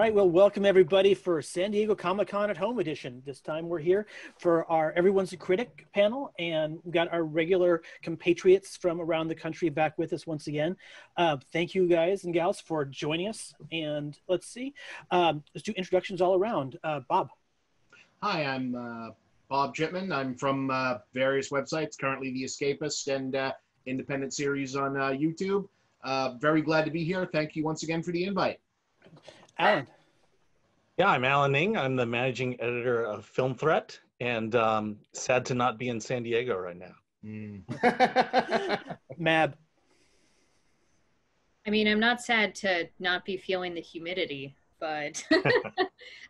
right, well, welcome everybody for San Diego Comic-Con at Home edition. This time we're here for our Everyone's a Critic panel, and we've got our regular compatriots from around the country back with us once again. Thank you guys and gals for joining us, and let's see. Let's do introductions all around. Bob. Hi, I'm Bob Chipman. I'm from various websites, currently The Escapist and independent series on YouTube. Very glad to be here. Thank you once again for the invite. Alan. Yeah, I'm Alan Ning. I'm the managing editor of FilmThreat, and sad to not be in San Diego right now. Mab. I mean, I'm not sad to not be feeling the humidity, but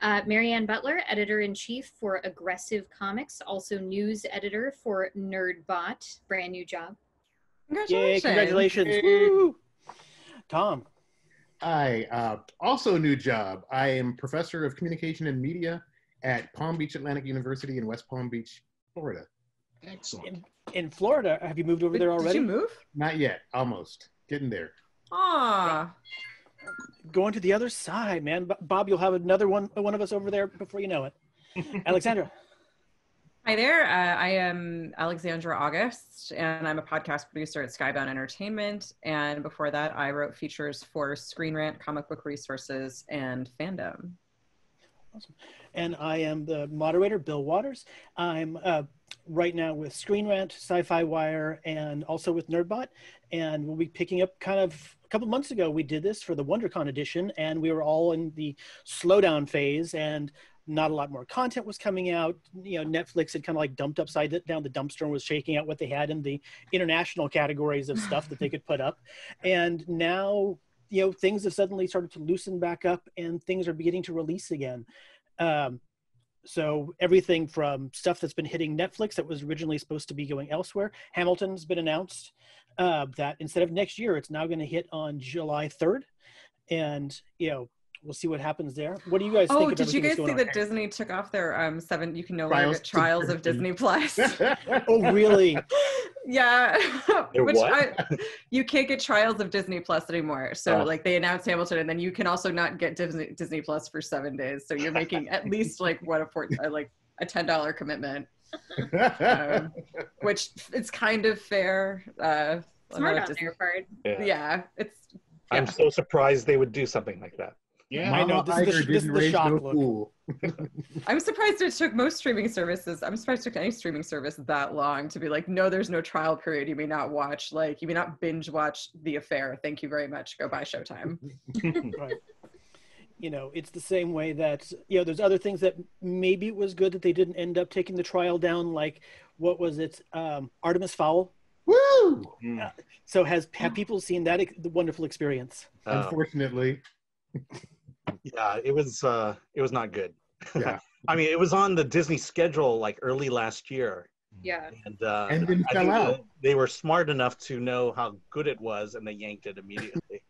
Anne Butler, editor-in-chief for Aggressive Comics, also news editor for Nerdbot, brand new job. Congratulations. Yay, congratulations. Woo. Tom. Hi, also a new job. I am professor of communication and media at Palm Beach Atlantic University in West Palm Beach, Florida. Excellent. In Florida, have you moved over there already? Did you move? Not yet, almost. Getting there. Ah. Going to the other side, man. Bob, you'll have another one of us over there before you know it. Alexandra. Hi there. I am Alexandra August, and I'm a podcast producer at Skybound Entertainment. And before that, I wrote features for ScreenRant, Comic Book Resources, and Fandom. Awesome. And I am the moderator, Bill Waters. I'm right now with ScreenRant, SYFY Wire, and also with Nerdbot. And we'll be picking up kind of a couple months ago, we did this for the WonderCon edition, and we were all in the slowdown phase, and not a lot more content was coming out. You know, Netflix had kind of like dumped upside down the dumpster and was shaking out what they had in the international categories of stuff that they could put up. And now, you know, things have suddenly started to loosen back up and things are beginning to release again. So everything from stuff that's been hitting Netflix that was originally supposed to be going elsewhere. Hamilton's been announced that instead of next year, it's now going to hit on July 3rd. And, you know, we'll see what happens there. What do you guys think? Oh, did you guys see that Disney took off their 7? You can no longer get Trials of Disney Plus. Oh, really? Yeah. Which you can't get Trials of Disney Plus anymore. So like they announced Hamilton, and then you can also not get Disney Plus for 7 days. So you're making at least like a $10 commitment, which it's kind of fair. Smart on their part. Yeah, it's. Yeah. I'm so surprised they would do something like that. Yeah, I know. This is the shock look. I'm surprised it took most streaming services. I'm surprised it took any streaming service that long to be like, no, there's no trial period. You may not watch, like, you may not binge watch The Affair. Thank you very much. Go buy Showtime. Right. You know, it's the same way that, you know, there's other things that maybe it was good that they didn't end up taking the trial down. Like, what was it? Artemis Fowl. Woo! So have people seen that the wonderful experience? Unfortunately. Yeah, it was not good. Yeah. I mean, it was on the Disney schedule like early last year. Yeah. And then fell out. They were smart enough to know how good it was, and they yanked it immediately.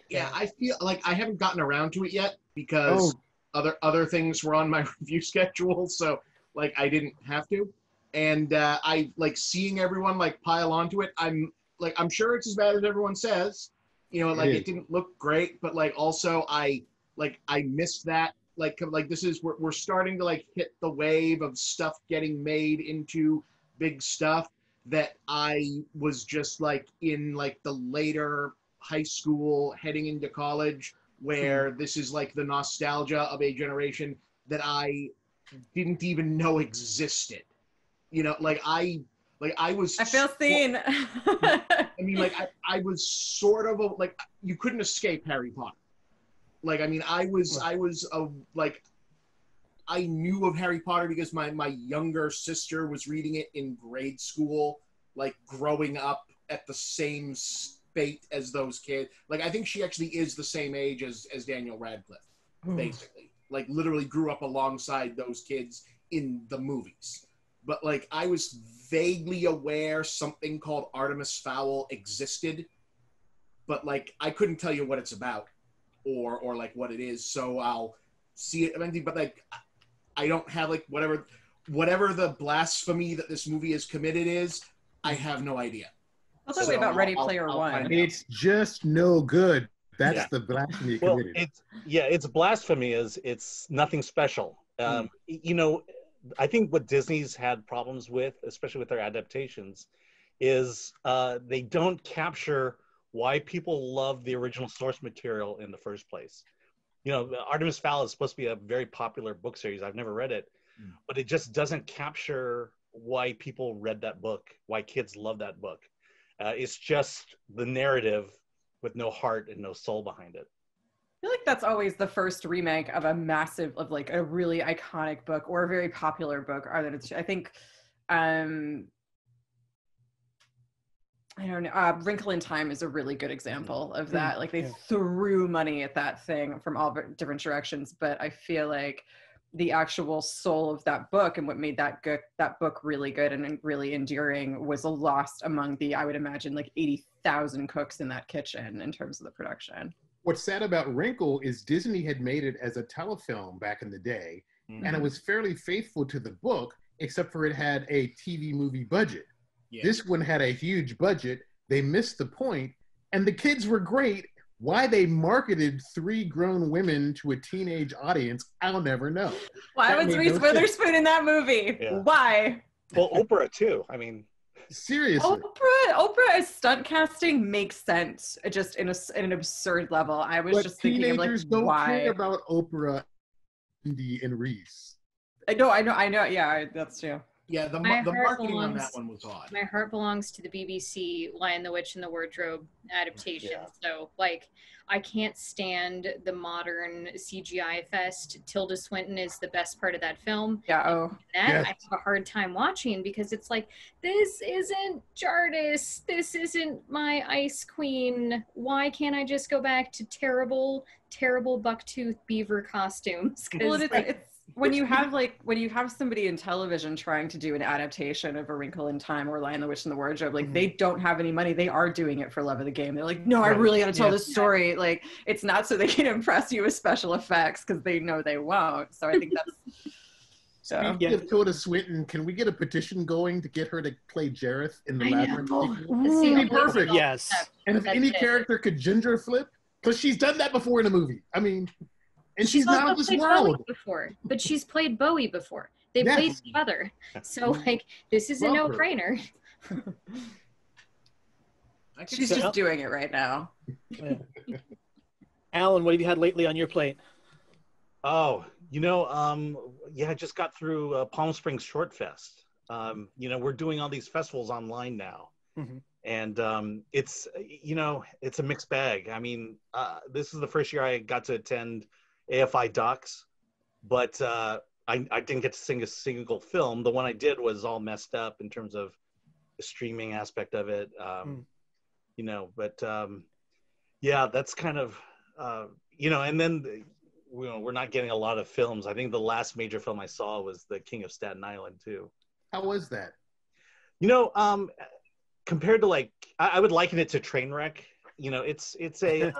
Yeah, I feel like I haven't gotten around to it yet because other things were on my review schedule, so like I didn't have to. And I like seeing everyone like pile onto it. I'm sure it's as bad as everyone says. You know, like it didn't look great, but like also I missed that. Like this is we're starting to like hit the wave of stuff getting made into big stuff that I was just like in like the later high school heading into college, where this is like the nostalgia of a generation that I didn't even know existed. You know, I feel seen. I mean, like, I was sort of like, you couldn't escape Harry Potter. Like, I mean, I knew of Harry Potter because my younger sister was reading it in grade school, like growing up at the same fate as those kids. Like, I think she actually is the same age as Daniel Radcliffe, basically. Like, literally grew up alongside those kids in the movies. But, like, I was vaguely aware something called Artemis Fowl existed, but, like, I couldn't tell you what it's about or like, what it is, so I'll see it eventually. But, like, I don't have, like, whatever the blasphemy that this movie is committed is, I have no idea. I'll tell you about Ready Player One. It's just no good. That's the blasphemy Well, committed. it's blasphemy. It's nothing special. You know, I think what Disney's had problems with, especially with their adaptations, is they don't capture why people love the original source material in the first place. You know, Artemis Fowl is supposed to be a very popular book series. I've never read it, but it just doesn't capture why people read that book, why kids love that book. It's just the narrative with no heart and no soul behind it. I feel like that's always the first remake of a massive, of like a really iconic book or a very popular book. I think, I don't know, Wrinkle in Time is a really good example of that. Like they threw money at that thing from all different directions, but I feel like the actual soul of that book and what made that book really good and really endearing was lost among the, I would imagine, like 80,000 cooks in that kitchen in terms of the production. What's sad about Wrinkle is Disney had made it as a telefilm back in the day, and it was fairly faithful to the book, except for it had a TV movie budget. This one had a huge budget. They missed the point, and the kids were great. Why they marketed 3 grown women to a teenage audience, I'll never know. Why was Reese Witherspoon in that movie? Yeah. Why? Well, Oprah too. I mean, seriously. Oprah as stunt casting makes sense, just in an absurd level. I was just thinking of like, don't why? Care about Oprah, Indy, and Reese. I know. Yeah, that's true. Yeah, the marketing on that one was odd. My heart belongs to the BBC Lion, the Witch, and the Wardrobe adaptation. Yeah. So, like, I can't stand the modern CGI fest. Tilda Swinton is the best part of that film. Yeah. I have a hard time watching because it's like, this isn't Jardis. This isn't my Ice Queen. Why can't I just go back to terrible bucktooth beaver costumes? Well, it's when you have somebody in television trying to do an adaptation of A Wrinkle in Time or Lion, the Witch, and the Wardrobe, like they don't have any money. They are doing it for love of the game. They're like, no, I really got to tell this story. Like, it's not so they can impress you with special effects because they know they won't. So I think that's. Speaking of Tilda Swinton, can we get a petition going to get her to play Jareth in the Labyrinth? It'd be perfect. Yes. And if any character could ginger flip, because she's done that before in a movie. I mean. And she's not of this world. But she's played Bowie before. They played each other. So, like, this is a no-brainer. She's just doing it right now. Yeah. Alan, what have you had lately on your plate? Oh, I just got through Palm Springs Short Fest. We're doing all these festivals online now. And it's a mixed bag. I mean, this is the first year I got to attend AFI Docs, but I didn't get to sing a single film. The one I did was all messed up in terms of the streaming aspect of it, that's kind of, and then, we're not getting a lot of films. I think the last major film I saw was The King of Staten Island too. How was that? Compared to like, I would liken it to Trainwreck. It's a,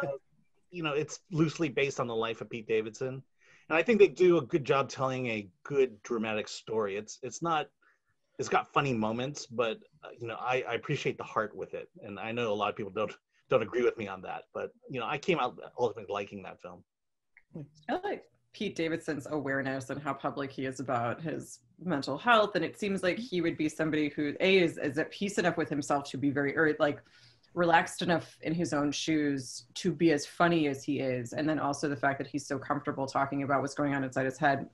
it's loosely based on the life of Pete Davidson. And I think they do a good job telling a good dramatic story. It's got funny moments, but I appreciate the heart with it. And I know a lot of people don't agree with me on that, but I came out ultimately liking that film. I like Pete Davidson's awareness and how public he is about his mental health. And it seems like he would be somebody who is at peace enough with himself to be relaxed enough in his own shoes to be as funny as he is. And then also the fact that he's so comfortable talking about what's going on inside his head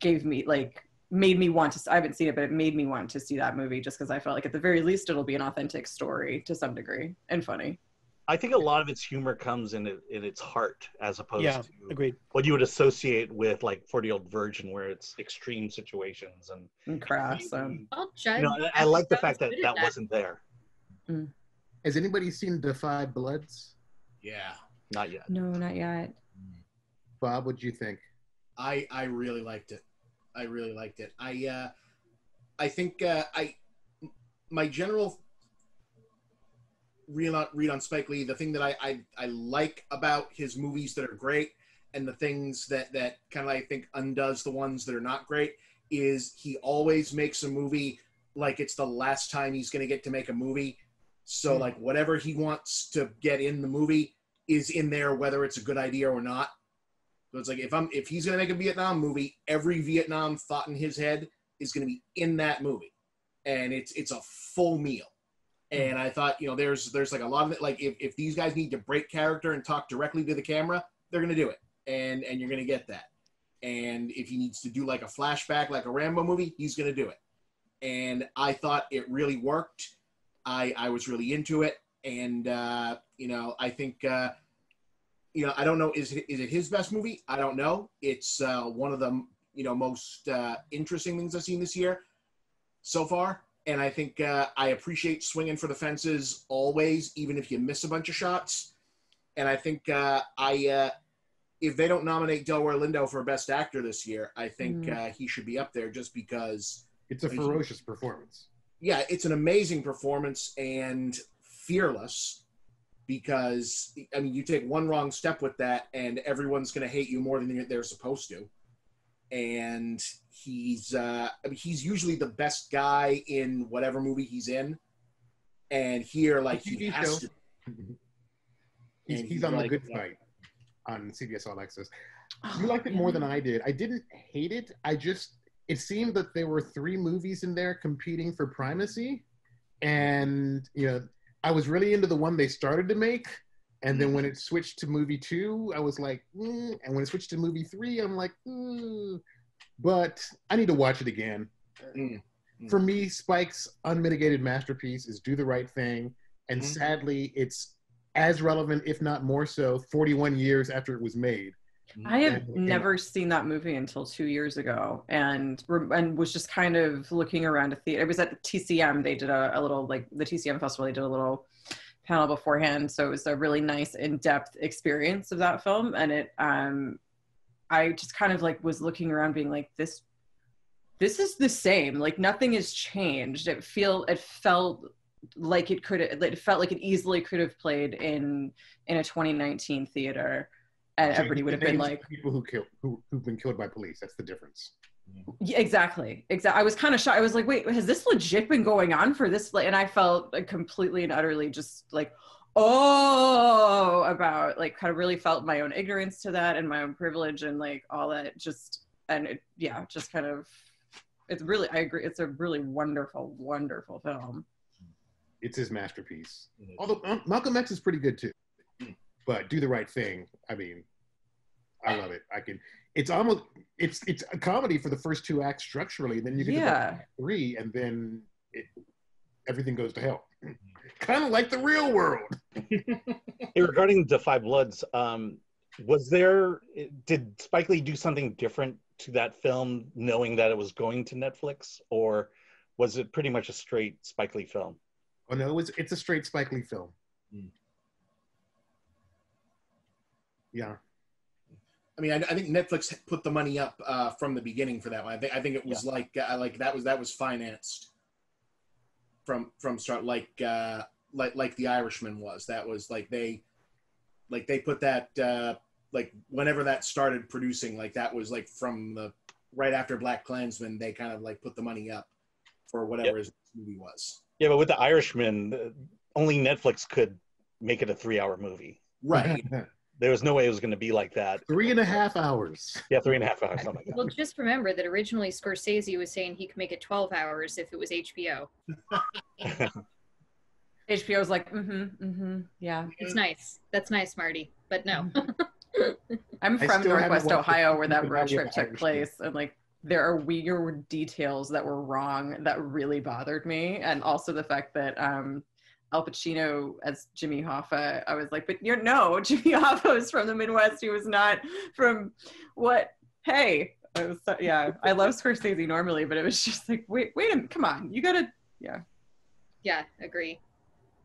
made me want to, I haven't seen it, but it made me want to see that movie just because I felt like at the very least it'll be an authentic story to some degree and funny. I think a lot of its humor comes in its heart as opposed to agreed. What you would associate with like 40-Year-Old Virgin, where it's extreme situations and crass. I like the fact that wasn't there. Has anybody seen Defy Bloods? Yeah. Not yet. No, not yet. Bob, what'd you think? I really liked it. I think my general read on Spike Lee, the thing that I like about his movies that are great and the things that kind of I think undoes the ones that are not great is he always makes a movie like it's the last time he's going to get to make a movie. So like whatever he wants to get in the movie, is in there, whether it's a good idea or not. So it's like if he's gonna make a Vietnam movie, every Vietnam thought in his head is gonna be in that movie, and it's a full meal. And I thought, there's like a lot of it. Like if these guys need to break character and talk directly to the camera, they're gonna do it, and you're gonna get that. And if he needs to do like a flashback, like a Rambo movie, he's gonna do it. And I thought it really worked. I was really into it, and I think. I don't know. Is it his best movie? I don't know. It's one of the most interesting things I've seen this year so far. And I think I appreciate swinging for the fences always, even if you miss a bunch of shots. And I think if they don't nominate Delroy Lindo for Best Actor this year, I think he should be up there just because it's a ferocious performance. Yeah, it's an amazing performance and fearless. Because, you take one wrong step with that and everyone's going to hate you more than they're supposed to. And he's usually the best guy in whatever movie he's in. And here, like, he has to. He's on The Good Fight on CBS All Access. You liked it more than I did. I didn't hate it. It seemed that there were 3 movies in there competing for primacy. And, I was really into the one they started to make, and then when it switched to movie 2, I was like, and when it switched to movie 3, I'm like, but I need to watch it again. For me, Spike's unmitigated masterpiece is Do the Right Thing, and sadly, it's as relevant, if not more so, 41 years after it was made. I have never seen that movie until 2 years ago, and was just kind of looking around a theater. It was at the TCM. They did a little, like the TCM festival. They did a little panel beforehand, so it was a really nice in-depth experience of that film. And it, I just kind of like was looking around, being like, this is the same. Like nothing has changed. It felt like it felt like it easily could have played in a 2019 theater. And so everybody would have been like, people who've been killed by police. That's the difference. Yeah, exactly. I was kind of shocked. I was like, wait, has this legit been going on for this? And I felt like completely and utterly just like, about like kind of really felt my own ignorance to that and my own privilege and like all that. Just kind of. It's really, I agree. It's a really wonderful, wonderful film. It's his masterpiece. Although Malcolm X is pretty good too. But Do the Right Thing, I love it. It's a comedy for the first 2 acts structurally, then you get to act 3, and then everything goes to hell. Kind of like the real world. Hey, regarding The Five Bloods, did Spike Lee do something different to that film, knowing that it was going to Netflix, or was it pretty much a straight Spike Lee film? Oh no, it's a straight Spike Lee film. Yeah. I think Netflix put the money up from the beginning for that one. I think it was like that was financed from start, like The Irishman was. That was like they put that like whenever that started producing, like that was like from the right after Black Klansman, they kind of like put the money up for whatever his movie was. Yeah, but with The Irishman, only Netflix could make it a 3-hour movie. Right. There was no way it was going to be like that. 3.5 hours. Yeah, 3.5 hours. Oh my God. Well, just remember that originally Scorsese was saying he could make it 12 hours if it was HBO. HBO was like, yeah. It's nice. That's nice, Marty. But no. I'm from Northwest Ohio, where that road trip took place, and like there are weird details that were wrong that really bothered me, and also the fact that Al Pacino as Jimmy Hoffa, I was like, but Jimmy Hoffa is from the Midwest. He was not from what? Hey, I love Scorsese normally, but it was just like, wait a minute, come on, you gotta, Yeah, agree.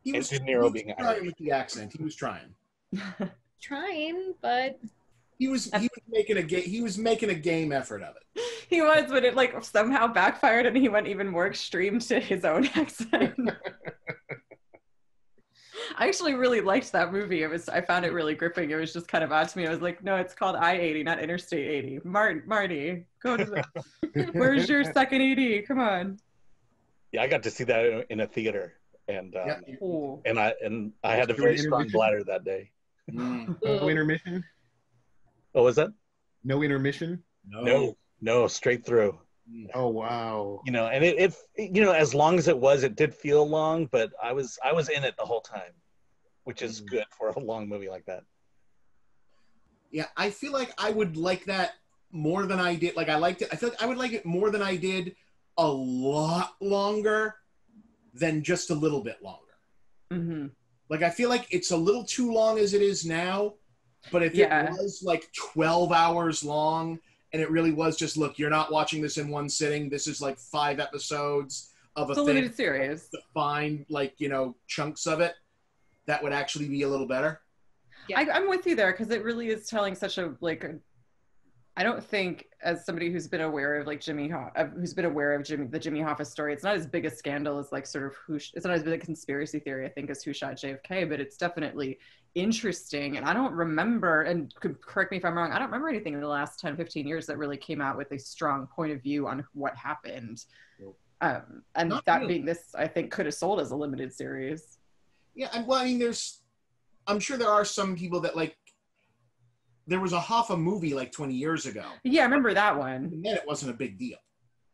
He was trying with the accent. He was trying. Trying, but he was making a game effort of it. He was, but it like somehow backfired, and he went even more extreme to his own accent. I actually really liked that movie. I found it really gripping. It was just kind of odd to me. I was like, no, it's called I-80, not Interstate 80. Marty, go to where's your second ED? Come on. Yeah, I got to see that in a theater, and I had a very strong bladder that day. No intermission? What was that? No intermission? No, straight through. Oh wow. You know, and it as long as it did feel long, but I was in it the whole time, which is good for a long movie like that. Yeah, I feel like I would like that more than I did. Like, I liked it. I feel like I would like it more than I did a lot longer than just a little bit longer. Mm-hmm. Like, I feel like it's a little too long as it is now, but if it was like 12 hours long and it really was just, look, you're not watching this in one sitting. This is like 5 episodes of a limited series. To find, like, chunks of it, that would actually be a little better. Yeah. I'm with you there, because it really is telling such a, I don't think, as somebody who's been aware of the Jimmy Hoffa story, it's not as big a scandal as it's not as big a conspiracy theory, I think, as Who Shot JFK, but it's definitely interesting. And I don't remember, and correct me if I'm wrong, I don't remember anything in the last 10, 15 years that really came out with a strong point of view on what happened. And Not that really. being this, I think, could have sold as a limited series. Yeah, well, I mean, I'm sure there are some people that, there was a Hoffa movie 20 years ago. Yeah, I remember that one. And then it wasn't a big deal.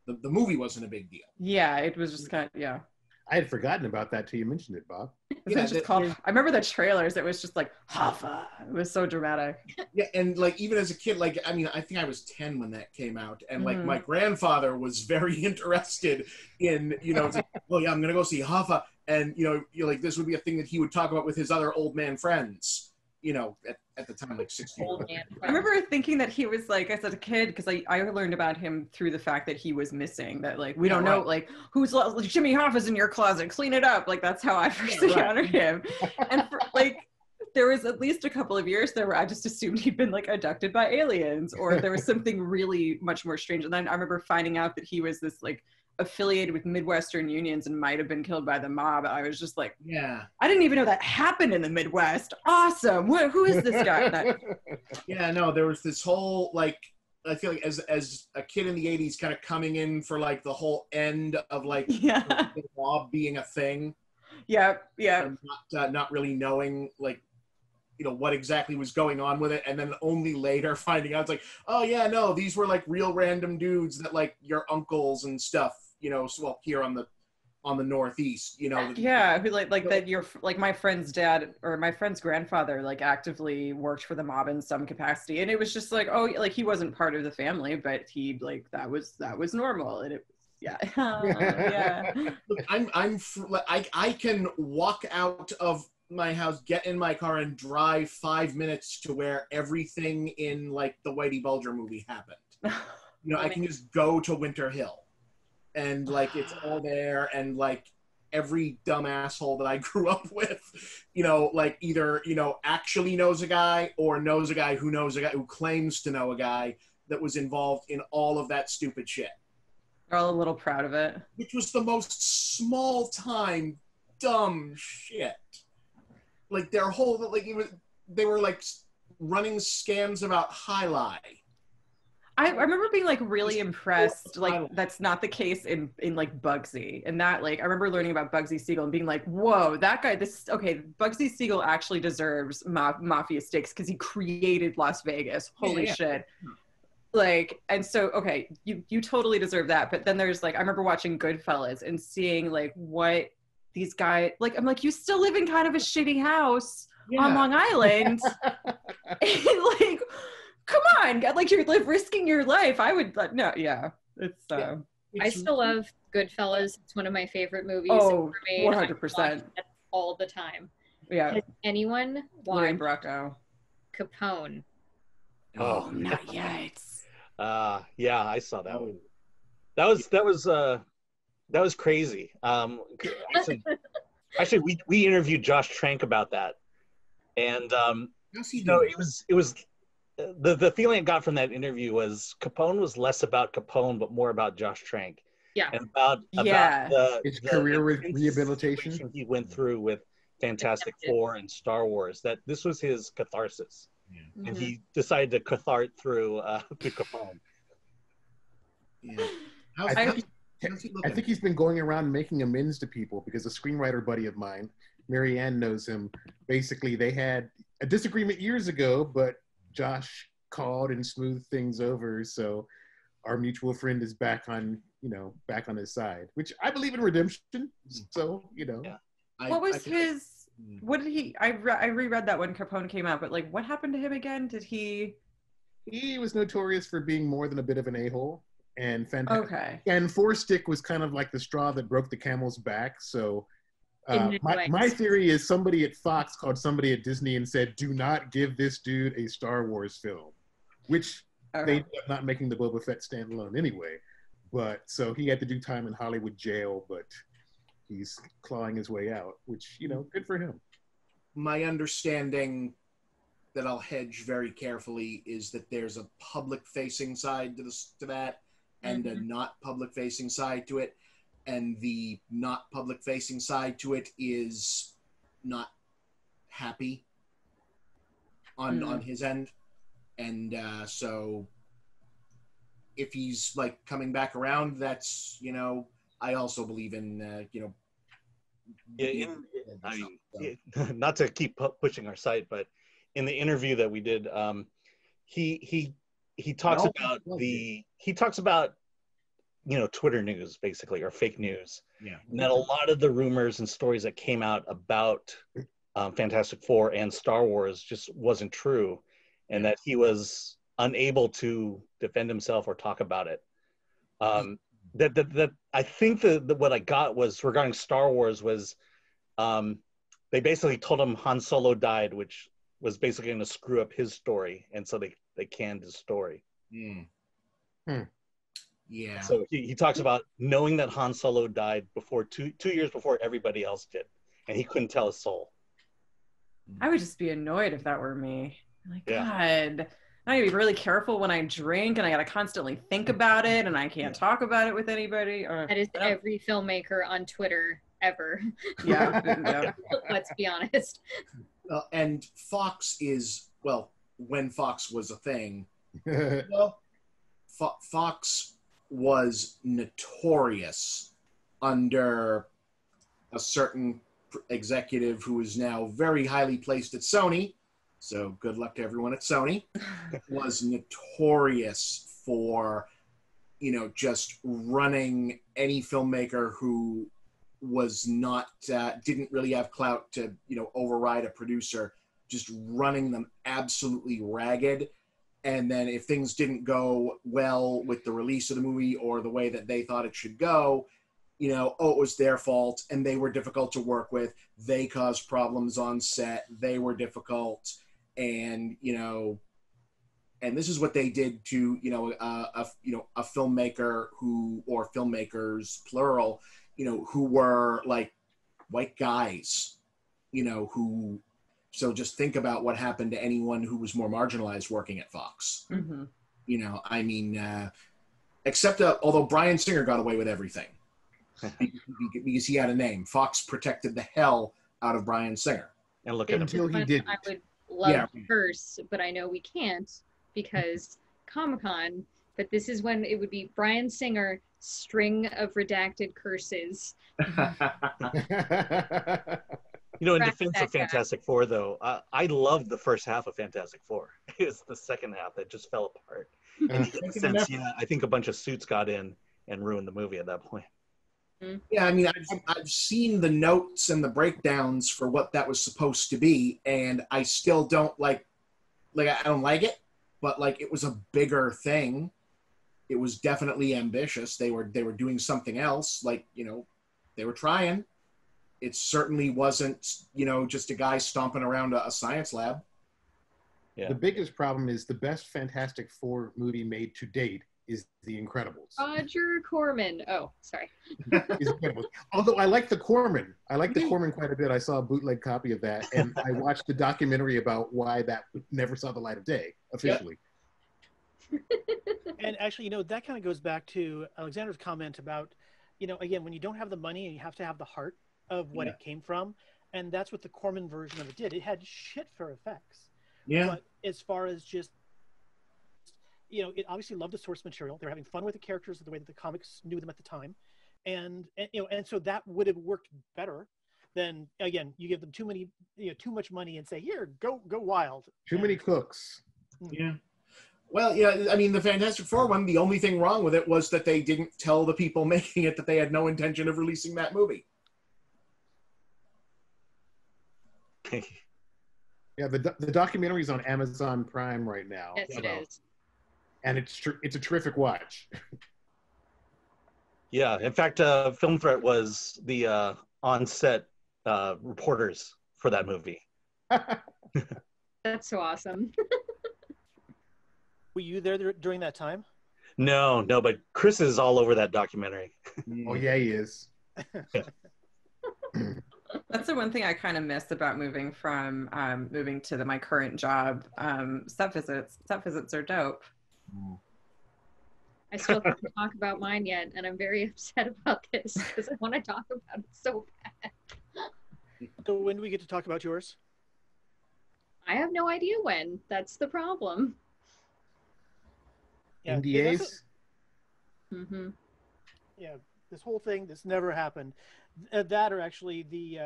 The movie wasn't a big deal. Yeah, it was just kind of, yeah. I had forgotten about that till you mentioned it, Bob. I remember the trailers. It was just Hoffa. It was so dramatic. Yeah, and even as a kid, I think I was 10 when that came out, and my grandfather was very interested in, it's like, oh yeah, I'm gonna go see Hoffa, and this would be a thing that he would talk about with his other old man friends. At the time, 16. I remember thinking that he was as a kid, because I learned about him through the fact that he was missing, that we don't know, who's Jimmy Hoffa's in your closet, clean it up. That's how I first encountered him. And for, there was at least a couple of years there where I just assumed he'd been abducted by aliens, or there was something really much more strange. And then I remember finding out that he was this affiliated with Midwestern unions and might have been killed by the mob. I was just yeah, I didn't even know that happened in the Midwest. Awesome. Who is this guy? Yeah, no, there was this whole I feel like as a kid in the 80s, kind of coming in for the whole end of the mob being a thing. Yeah. And not really knowing what exactly was going on with it, and then only later finding out it's oh yeah, no, these were real random dudes that your uncles and stuff, so here on the Northeast, yeah, who that your my friend's dad or my friend's grandfather actively worked for the mob in some capacity, and it was just he wasn't part of the family, but he that was normal, and it yeah. Yeah. Look, I can walk out of my house, get in my car, and drive 5 minutes to where everything in the Whitey Bulger movie happened. I can just go to Winter Hill, and it's all there, and every dumb asshole that I grew up with, either actually knows a guy, or knows a guy who claims to know a guy that was involved in all of that stupid shit. They're all a little proud of it. Which was the most small time dumb shit. Their whole they were running scams about High Lie. I remember being really impressed. That's not the case in Bugsy, and that I remember learning about Bugsy Siegel and being whoa, that guy. Bugsy Siegel actually deserves mafia stakes because he created Las Vegas. Holy shit. And so, okay, you totally deserve that. But then there's I remember watching Goodfellas and seeing what these guys, I'm you still live in kind of a shitty house on Long Island. And, come on, you're risking your life. I would, no, yeah. It's, I still love Goodfellas. It's one of my favorite movies. Oh, 100%. All the time. Yeah. Has anyone Lauren watched Bracco. Capone? Oh, not yet. Yeah, I saw that one. That was crazy. Actually, we interviewed Josh Trank about that, and it was the feeling I got from that interview was Capone was less about Capone, but more about Josh Trank. Yeah, and about his career with rehabilitation he went through with Fantastic Four and Star Wars. That this was his catharsis, and he decided to cathart through Capone. Yeah. I think he's been going around making amends to people because a screenwriter buddy of mine, Mary Ann, knows him. Basically, they had a disagreement years ago, but Josh called and smoothed things over. So our mutual friend is back on his side, which I believe in redemption. So, Yeah. What was his, what did he, I reread that when Capone came out, but like, what happened to him again? Did he? He was notorious for being more than a bit of an a-hole. And Okay. And Four Stick was kind of like the straw that broke the camel's back. So my theory is somebody at Fox called somebody at Disney and said, do not give this dude a Star Wars film, which they ended up not making the Boba Fett standalone anyway. But so he had to do time in Hollywood jail, but he's clawing his way out, which, good for him. My understanding that I'll hedge very carefully is that there's a public-facing side to that and a not public-facing side to it. And the not public-facing side to it is not happy on his end. And so if he's like coming back around, that's, I also believe in, not to keep pushing our site, but in the interview that we did, he talks about Twitter news basically, or fake news. Yeah. And that a lot of the rumors and stories that came out about Fantastic Four and Star Wars just wasn't true, and that he was unable to defend himself or talk about it. That I think that what I got was regarding Star Wars was they basically told him Han Solo died, which was basically going to screw up his story, and so they canned his story. Yeah. So he talks about knowing that Han Solo died before two years before everybody else did, and he couldn't tell his soul. I would just be annoyed if that were me. Like, Yeah. God, I gotta be really careful when I drink, and I gotta constantly think about it, and I can't talk about it with anybody. That is every filmmaker on Twitter ever. Yeah. Let's be honest. And Fox is, well, when Fox was a thing, Fox was notorious under a certain executive who is now very highly placed at Sony. So good luck to everyone at Sony. Was notorious for, just running any filmmaker who was not, didn't really have clout to, override a producer, just running them absolutely ragged. And then if things didn't go well with the release of the movie or the way that they thought it should go, it was their fault and they were difficult to work with. They caused problems on set. They were difficult. And, and this is what they did to, a filmmaker or filmmakers, plural, who were like white guys, who, so just think about what happened to anyone who was more marginalized working at Fox. Except, although Bryan Singer got away with everything because he had a name. Fox protected the hell out of Bryan Singer. And look at him. Until he didn't. I would love to curse, but I know we can't because Comic-Con, but this is when it would be Bryan Singer, string of redacted curses. In defense of Fantastic Four, though, I loved the first half of Fantastic Four. It's the second half that just fell apart. In a sense, I think a bunch of suits got in and ruined the movie at that point. Yeah, I mean, I've seen the notes and the breakdowns for what that was supposed to be, and I still don't I don't like it, but it was a bigger thing. It was definitely ambitious. They were doing something else. They were trying. It certainly wasn't, just a guy stomping around a science lab. Yeah. The biggest problem is the best Fantastic Four movie made to date is The Incredibles. Roger Corman. Oh, sorry. Is Incredibles. Although I like the Corman. I like the Corman quite a bit. I saw a bootleg copy of that, and I watched the documentary about why that never saw the light of day, officially. Yep. And actually, that kind of goes back to Alexandra's comment about, again, when you don't have the money and you have to have the heart of what it came from, and that's what the Corman version of it did. It had shit for effects. Yeah. But as far as just, it obviously loved the source material. They were having fun with the characters the way that the comics knew them at the time. And so that would have worked better. then again, you give them too much money and say, here, go wild. Too many cooks. Yeah. Well, yeah, I mean, the Fantastic Four one, the only thing wrong with it was that they didn't tell the people making it that they had no intention of releasing that movie. Yeah, the documentary is on Amazon Prime right now. Yes, it is. And it's a terrific watch. Yeah, in fact, FilmThreat was the on-set reporters for that movie. That's so awesome. Were you there during that time? No, but Chris is all over that documentary. Oh yeah, he is. That's the one thing I kind of miss about moving to my current job. Set visits are dope. I still have to talk about mine yet, and I'm very upset about this because I want to talk about it so bad. So when do we get to talk about yours? I have no idea when. That's the problem. Yeah, NDAs? Mm-hmm. Yeah, this whole thing, this never happened. That or actually the,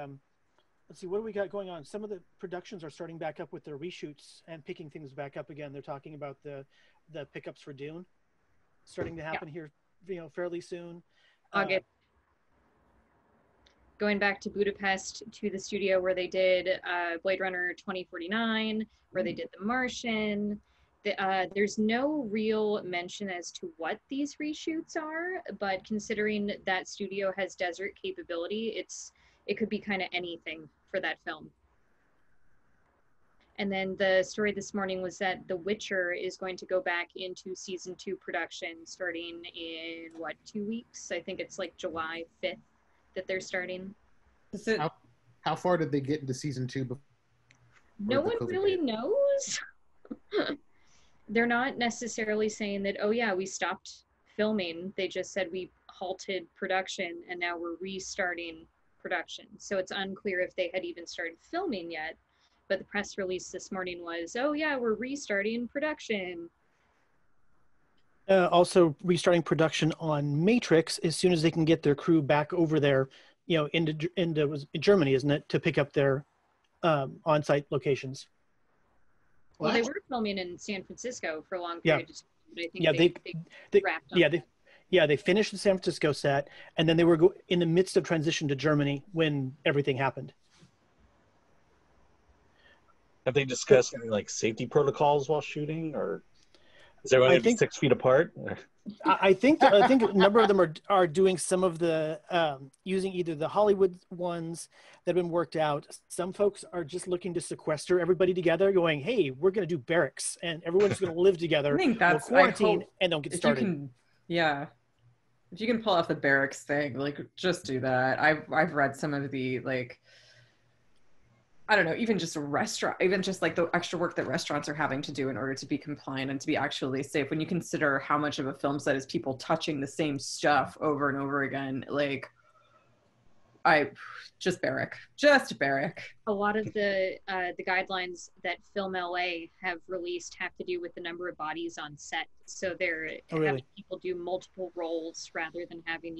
let's see, what do we got going on? Some of the productions are starting back up with their reshoots and picking things back up again. They're talking about the pickups for Dune starting to happen here, fairly soon. August. Going back to Budapest to the studio where they did Blade Runner 2049, where they did The Martian. There's no real mention as to what these reshoots are, but considering that studio has desert capability, it could be kind of anything for that film. And then the story this morning was that The Witcher is going to go back into season 2 production starting in 2 weeks? I think it's like July 5th that they're starting. How far did they get into season 2 No one really knows. They're not necessarily saying that, oh yeah, we stopped filming. They just said we halted production and now we're restarting production. So it's unclear if they had even started filming yet. But the press release this morning was, oh yeah, we're restarting production. Also restarting production on Matrix as soon as they can get their crew back over there, into Germany, isn't it, to pick up their on-site locations. Well, they were filming in San Francisco for a long period of time, but I think they wrapped up. They finished the San Francisco set, and then they were in the midst of transition to Germany when everything happened. Have they discussed any safety protocols while shooting, or is everyone going to be 6 feet apart? I think a number of them are doing some of the using either the Hollywood ones that have been worked out. Some folks are just looking to sequester everybody together, going, "Hey, we're going to do barracks, and everyone's going to live together. I think that's quarantine and don't get started." If you can pull off the barracks thing, just do that. I've read some of the I don't know, even just a restaurant, even just the extra work that restaurants are having to do in order to be compliant and to be actually safe. When you consider how much of a film set is people touching the same stuff over and over again, just barrack. A lot of the guidelines that Film LA have released have to do with the number of bodies on set. So they're having people do multiple roles rather than having,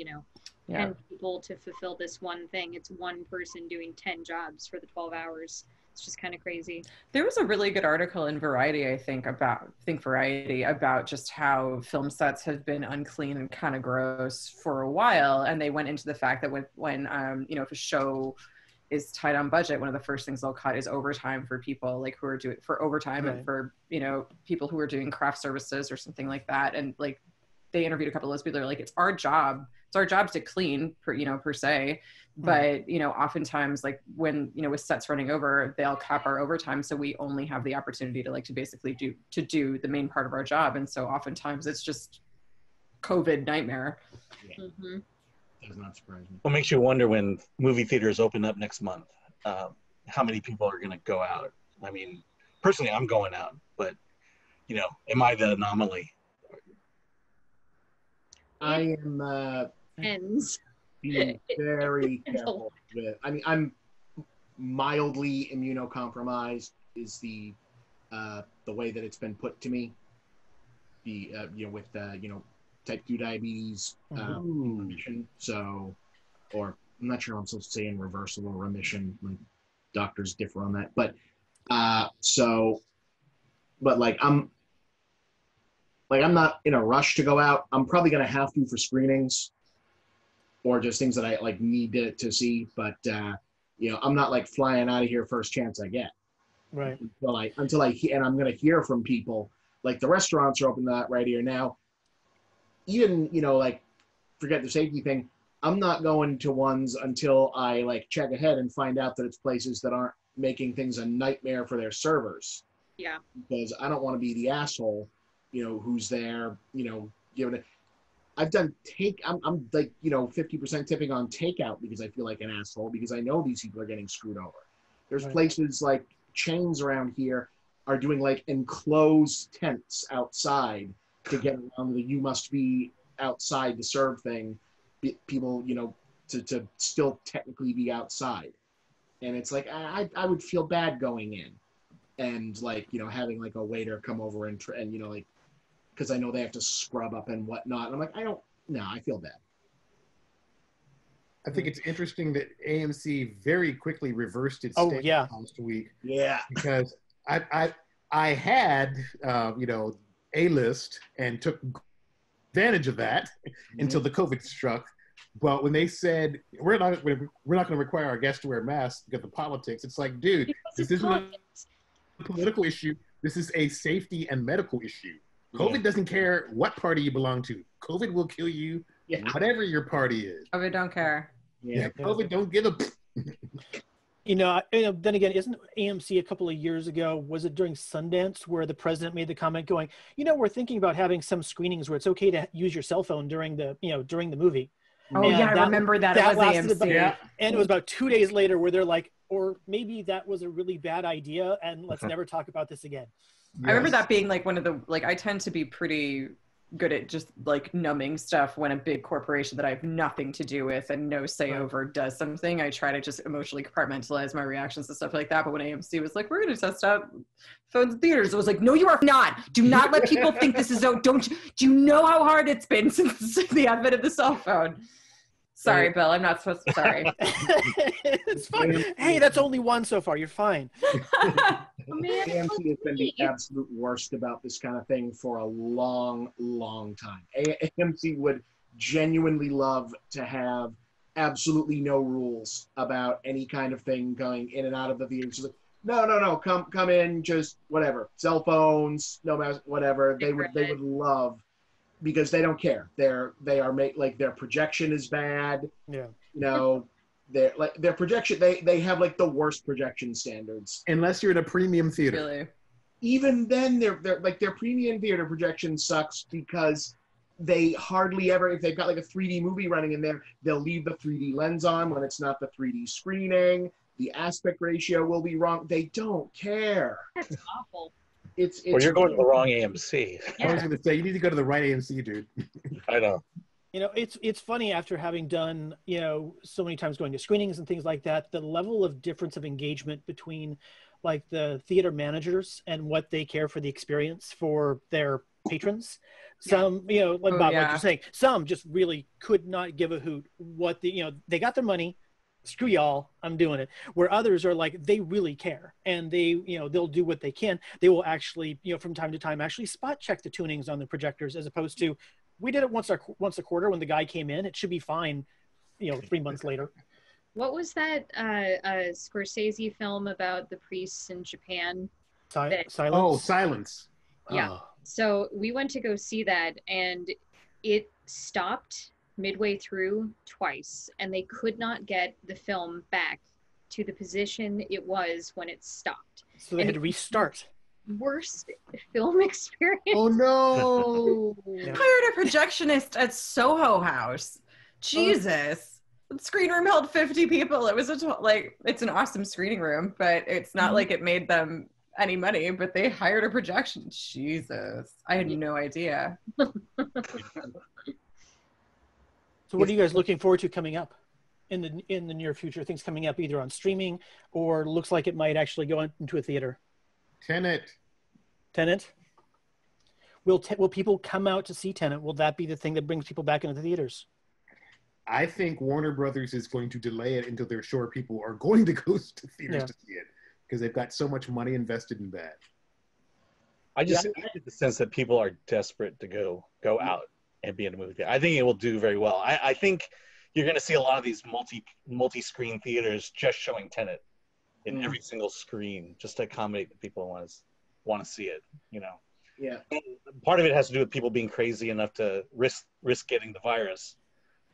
10 people to fulfill this one thing. It's one person doing 10 jobs for the 12 hours. It's just kind of crazy. There was a really good article in Variety, I think, about just how film sets have been unclean and kind of gross for a while. And they went into the fact that when if a show is tight on budget, one of the first things they'll cut is overtime for people who are doing overtime and for, people who are doing craft services or something like that. And they interviewed a couple of those people. They're like, it's our job to clean per se. But, oftentimes when, with sets running over, they'll cap our overtime. So we only have the opportunity to basically do the main part of our job. And so oftentimes it's just COVID nightmare. Yeah. Mm-hmm. Does not surprise me. What makes you wonder when movie theaters open up next month, how many people are going to go out? I mean, personally, I'm going out, but, am I the anomaly? I am being very careful with. I mean, I'm mildly immunocompromised. Is the way that it's been put to me. With type 2 diabetes, so or I'm not sure I'm supposed to say in reversal or remission. My doctors differ on that. But I'm not in a rush to go out. I'm probably going to have to for screenings or just things that I like need to see. But, I'm not like flying out of here first chance I get. Right. Until I and I'm going to hear from people. Like the restaurants are open right here now. Even, like forget the safety thing. I'm not going to ones until I like check ahead and find out that it's places that aren't making things a nightmare for their servers. Yeah. Because I don't want to be the asshole, who's there, giving it. I've done I'm like, 50% tipping on takeout because I feel like an asshole because I know these people are getting screwed over. There's places like chains around here are doing like enclosed tents outside to get around the you must be outside to serve thing. People, to still technically be outside. And it's like, I would feel bad going in and like, having like a waiter come over and like, because I know they have to scrub up and whatnot. And I'm like, I feel bad. I think it's interesting that AMC very quickly reversed its stance last week. Yeah. Because I had, A-list and took advantage of that until the COVID struck. But when they said we're not going to require our guests to wear masks because of politics, it's like, dude, this isn't a political issue. This is a safety and medical issue. COVID doesn't care what party you belong to. COVID will kill you, whatever your party is. COVID don't care. Yeah, COVID don't give a. Then again, isn't AMC a couple of years ago, was it during Sundance where the president made the comment going, we're thinking about having some screenings where it's okay to use your cell phone during the movie. Oh, and I remember that. It was AMC. And it was about 2 days later where they're like, or maybe that was a really bad idea and let's never talk about this again. Yes. I remember that being like one of the, like, I tend to be pretty good at just like numbing stuff when a big corporation that I have nothing to do with and no say over does something. I try to just emotionally compartmentalize my reactions and stuff like that. But when AMC was like, we're going to test out phones in theaters, I was like, no, you are not. Do not let people think this is, do you know how hard it's been since the advent of the cell phone? Sorry, Bill, I'm not supposed to, sorry. It's fine. Hey, that's only one so far. You're fine. AMC has been the absolute worst about this kind of thing for a long, long time. AMC would genuinely love to have absolutely no rules about any kind of thing going in and out of the theater. So no, come in, just whatever. Cell phones, no matter whatever. They would love. Because they don't care. They are like their projection is bad. Yeah. Their projection. They have like the worst projection standards. Unless you're in a premium theater. Really? Even then, their premium theater projection sucks because they hardly ever, if they've got like a 3D movie running in there, they'll leave the 3D lens on when it's not the 3D screening. The aspect ratio will be wrong. They don't care. That's awful. It's you're going to the wrong AMC. I was going to say, you need to go to the right AMC, dude. I know. It's funny after having done, so many times going to screenings and things like that, the level of difference of engagement between like the theater managers and what they care for the experience for their patrons. Some, like Bob, like you're saying, some just really could not give a hoot what they got their money. Screw y'all, I'm doing it. Where others are like, they really care and they, they'll do what they can. They will actually, from time to time, actually spot check the tunings on the projectors as opposed to, we did it once a quarter when the guy came in. It should be fine, 3 months later. What was that Scorsese film about the priests in Japan? Silence? Oh, Silence. Yeah. Oh. So we went to go see that and it stopped midway through twice and they could not get the film back to the position it was when it stopped. So they had to restart. Worst film experience. Oh no. I hired a projectionist at Soho House. Jesus. The screen room held 50 people. It was it's an awesome screening room, but it's not like it made them any money, but they hired a projection. Jesus. I had no idea. So what are you guys looking forward to coming up in the near future? Things coming up either on streaming or looks like it might actually go into a theater. Tenet? Will people come out to see Tenet? Will that be the thing that brings people back into the theaters? I think Warner Brothers is going to delay it until they're sure people are going to go to theaters to see it, because they've got so much money invested in that. I get the sense that people are desperate to go out and be in a movie theater. I think it will do very well. I think you're going to see a lot of these multi-screen theaters just showing Tenet in every single screen, just to accommodate the people who want to see it. You know. Yeah. And part of it has to do with people being crazy enough to risk getting the virus,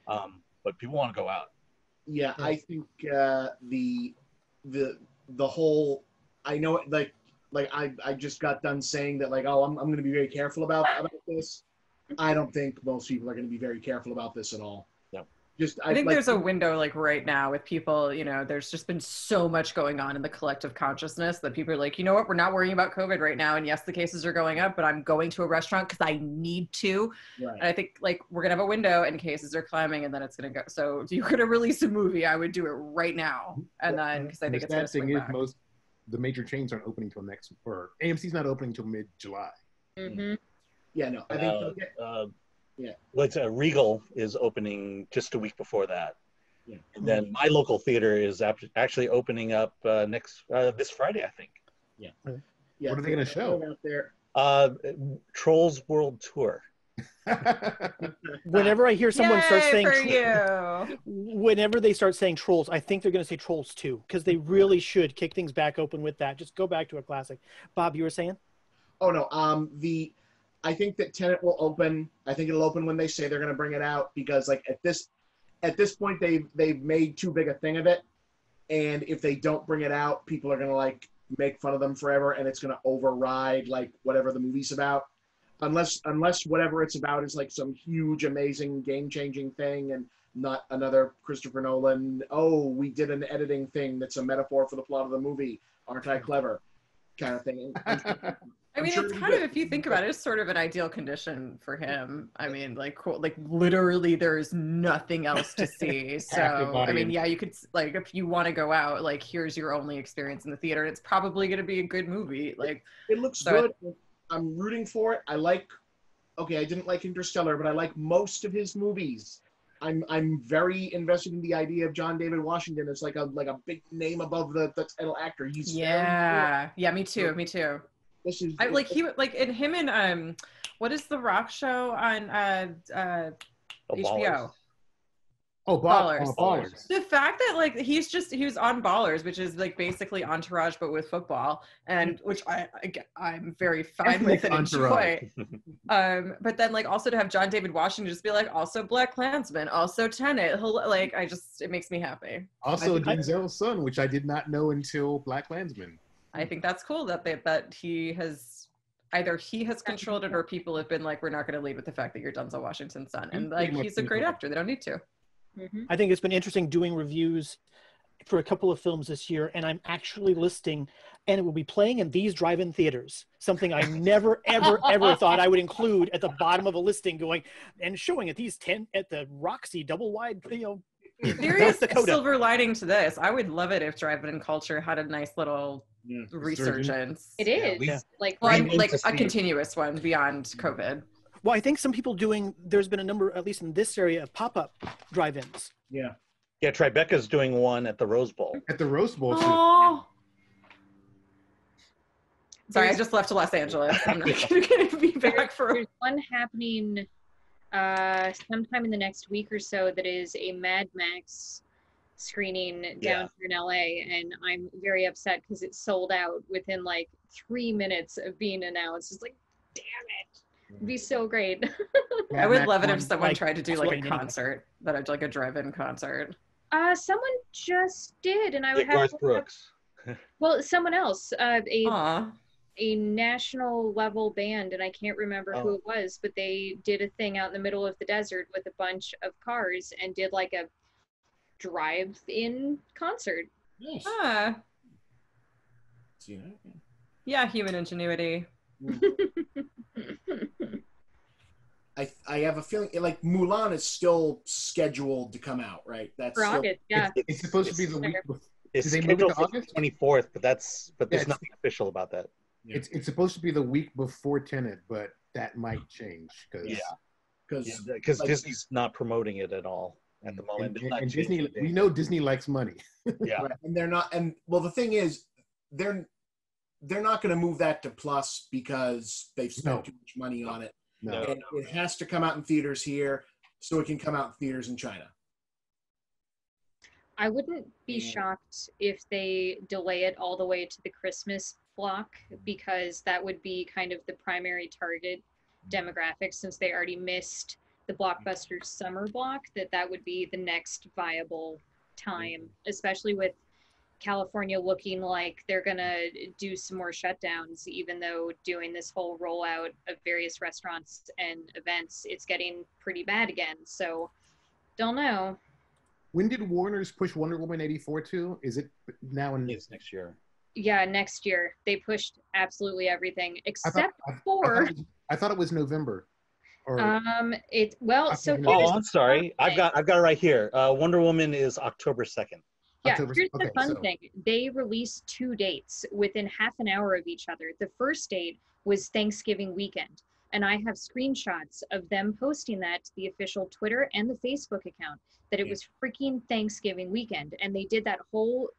but people want to go out. Yeah, I think the whole, I know, like I just got done saying that, like, oh, I'm going to be very careful about this. I don't think most people are going to be very careful about this at all. I think there's a window, like, right now with people, you know, there's just been so much going on in the collective consciousness that people are like, you know what, we're not worrying about COVID right now. And yes, the cases are going up, but I'm going to a restaurant because I need to. Right. And I think, like, we're going to have a window and cases are climbing and then it's going to go. So if you're going to release a movie, I would do it right now. And then, because I think it's going to swing back. The major chains aren't opening till or AMC's not opening till mid-July. Mm-hmm. Yeah, no, I think Regal is opening just a week before that. Yeah. And then my local theater is actually opening up this Friday, I think. Yeah. Yeah. What are they going to show? Out there. Trolls World Tour. Whenever I hear someone start saying whenever they start saying Trolls, I think they're going to say Trolls 2, because they really should kick things back open with that. Just go back to a classic. Bob, you were saying? Oh no, I think that Tenet will open. I think it'll open when they say they're going to bring it out, because, like, at this point they've made too big a thing of it, and if they don't bring it out, people are going to, like, make fun of them forever, and it's going to override, like, whatever the movie's about, unless whatever it's about is, like, some huge, amazing, game-changing thing, and not another Christopher Nolan, oh, we did an editing thing that's a metaphor for the plot of the movie, aren't I clever, kind of thing. I mean, it's kind of, if you think about it, it's sort of an ideal condition for him. I mean, like, cool, like, literally there's nothing else to see. So, I mean, yeah, you could, like, if you want to go out, like, here's your only experience in the theater. It's probably going to be a good movie. Like, it looks good. I'm rooting for it. I didn't like Interstellar, but I like most of his movies. I'm very invested in the idea of John David Washington as like a big name above the title actor. He's me too. This is in him and what is the Rock show on HBO? Ballers. The fact that, like, he was on Ballers, which is, like, basically Entourage but with football, and which I'm very fine with and enjoy. But then, like, also to have John David Washington just be like, also Black Klansman, also Tenet, it makes me happy. Also Denzel's son, which I did not know until Black Klansman. I think that's cool that he has controlled it, or people have been like, we're not going to lead with the fact that you're Denzel Washington's son, and, like, he's a great actor. They don't need to. Mm-hmm. I think it's been interesting doing reviews for a couple of films this year, and I'm actually listing, and it will be playing in these drive-in theaters, something I never, ever, ever thought I would include at the bottom of a listing, going and showing at these 10 at the Roxy double wide, there is a silver lining to this. I would love it if drive-in culture had a nice little resurgence. It is like a continuous one beyond COVID. Well, I think some people there's been a number, at least in this area, of pop-up drive-ins. Yeah, Tribeca's doing one at the Rose Bowl. At the Rose Bowl, oh. Sorry, I just left to Los Angeles. I'm not going to be back for... There's one happening sometime in the next week or so that is a Mad Max screening down here in LA, and I'm very upset because it's sold out within, like, 3 minutes of being announced. It's like, damn it. It'd be so great. I would love it if someone tried to do, like, a concert, like a drive-in concert. Someone just did, and I would have Garth Brooks. Well, someone else, a national level band, and I can't remember who it was, but they did a thing out in the middle of the desert with a bunch of cars and did, like, a drive-in concert. Nice. Yeah, human ingenuity. I have a feeling, like, Mulan is still scheduled to come out, right? That's August, It's supposed to be the week before. It's scheduled for August 24th, but there's nothing official about that. Yeah. It's supposed to be the week before Tenet, but that might change because Disney's not promoting it at all. at the moment. And Disney, we know Disney likes money. Yeah, right. And they're not. And well, the thing is, they're not going to move that to Plus because they've spent too much money on it. No. And it has to come out in theaters here, so it can come out in theaters in China. I wouldn't be shocked if they delay it all the way to the Christmas block, because that would be kind of the primary target demographic, since they already missed the blockbuster summer block. That would be the next viable time, especially with California looking like they're gonna do some more shutdowns, even though doing this whole rollout of various restaurants and events, it's getting pretty bad again. So don't know. When did Warner's push Wonder Woman 84 to? Is it now in it's next year? Yeah, next year. They pushed absolutely everything except for. I thought it was November. Or, I'm sorry. I've got it right here. Wonder Woman is October 2nd. Yeah, here's the fun thing. They released 2 dates within half an hour of each other. The first date was Thanksgiving weekend, and I have screenshots of them posting that to the official Twitter and the Facebook account, that it was freaking Thanksgiving weekend. And they did that whole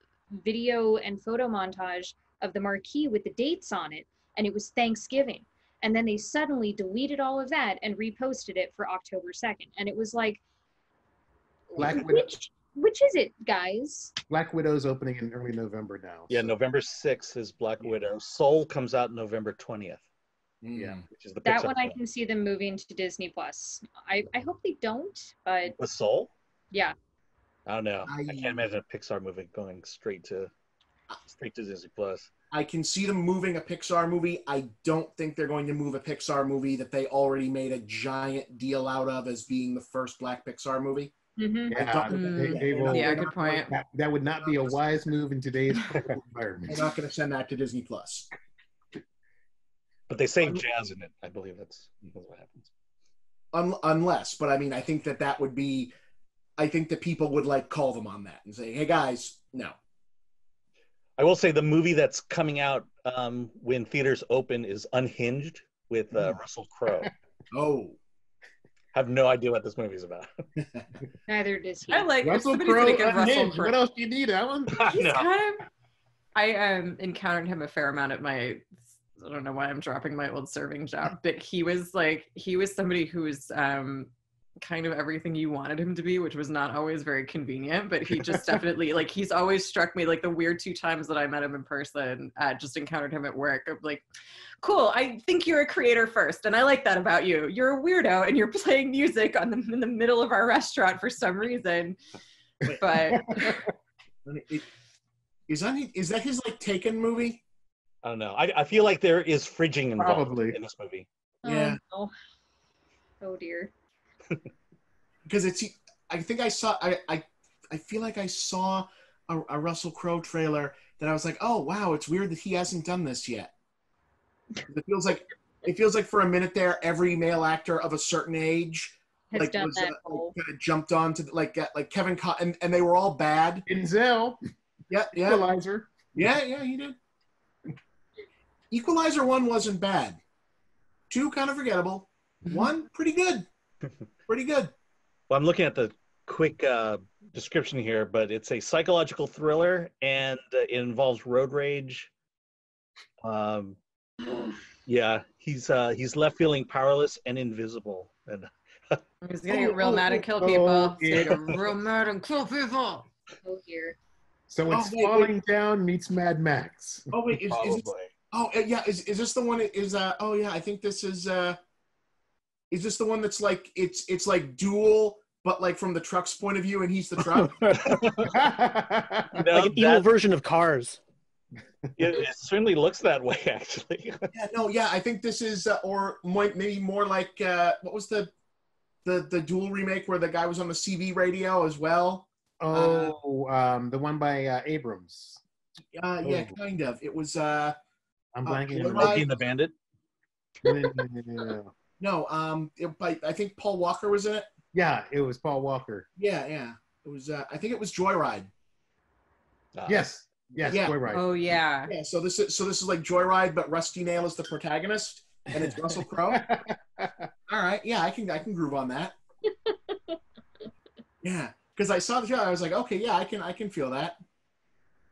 video and photo montage of the marquee with the dates on it, and it was Thanksgiving. And then they suddenly deleted all of that and reposted it for October 2nd. And it was like, which is it, guys? Black Widow's opening in early November now. Yeah, November 6th is Black Widow. Soul comes out November 20th. Yeah, which is the that Pixar one. I film. can see them moving to Disney Plus. I hope they don't, but With Soul? yeah. I don't know. I can't imagine a Pixar movie going straight to Disney Plus. I can see them moving a Pixar movie. I don't think they're going to move a Pixar movie that they already made a giant deal out of as being the first Black Pixar movie. Mm-hmm. Yeah, good point. That would not be a wise move in today's environment. They're not going to send that to Disney Plus. But they say jazz in it. I believe that's what happens. Unless, but I mean, I think that would be, I think that people would like call them on that and say, hey guys, no. I will say the movie that's coming out when theaters open is Unhinged with Russell Crowe. Oh. I have no idea what this movie is about. Neither does he. I like Russell Crowe. What else do you need, Alan? He's kind of. I encountered him a fair amount at my. I don't know why I'm dropping my old serving job, but he was somebody who was kind of everything you wanted him to be, which was not always very convenient, but he just definitely, like, he's always struck me, like, the weird 2 times that I met him in person, just encountered him at work, of like, cool, I think you're a creator first, and I like that about you. You're a weirdo, and you're playing music in the middle of our restaurant for some reason. But is that his, like, Taken movie? I don't know. I feel like there is fridging involved in this movie. Yeah. Oh dear. Because I think I saw, I feel like I saw a Russell Crowe trailer that I was like, oh wow, it's weird that he hasn't done this yet. It feels like for a minute there, every male actor of a certain age Has done that kind of jumped on to like Kevin and they were all bad. Denzel. Yeah. Equalizer. Yeah, he did. Equalizer 1 wasn't bad. 2 kind of forgettable. 1 pretty good. Pretty good. Well, I'm looking at the quick description here, but it's a psychological thriller, and it involves road rage. Yeah, he's left feeling powerless and invisible. And he's gonna get real mad and kill people. He's gonna get real mad and kill people. Oh dear. So it's Falling Down meets Mad Max. Oh wait, is this the one? I think this is. Is this the one that's like it's like Duel, but like from the truck's point of view, and he's the truck? Like an evil version of Cars. It certainly looks that way, actually. I think this is, or maybe more like what was the Duel remake where the guy was on the CB radio as well? The one by Abrams. Yeah, kind of. It was. I'm blanking. Smokey and the Bandit. No, I think Paul Walker was in it. Yeah, it was Paul Walker. Yeah. It was. I think it was Joyride. Yes, Joyride. Oh yeah. Yeah. So this is like Joyride, but Rusty Nail is the protagonist, and it's Russell Crowe. All right. Yeah, I can groove on that. Yeah, because I saw the trailer, I was like, okay, yeah, I can feel that.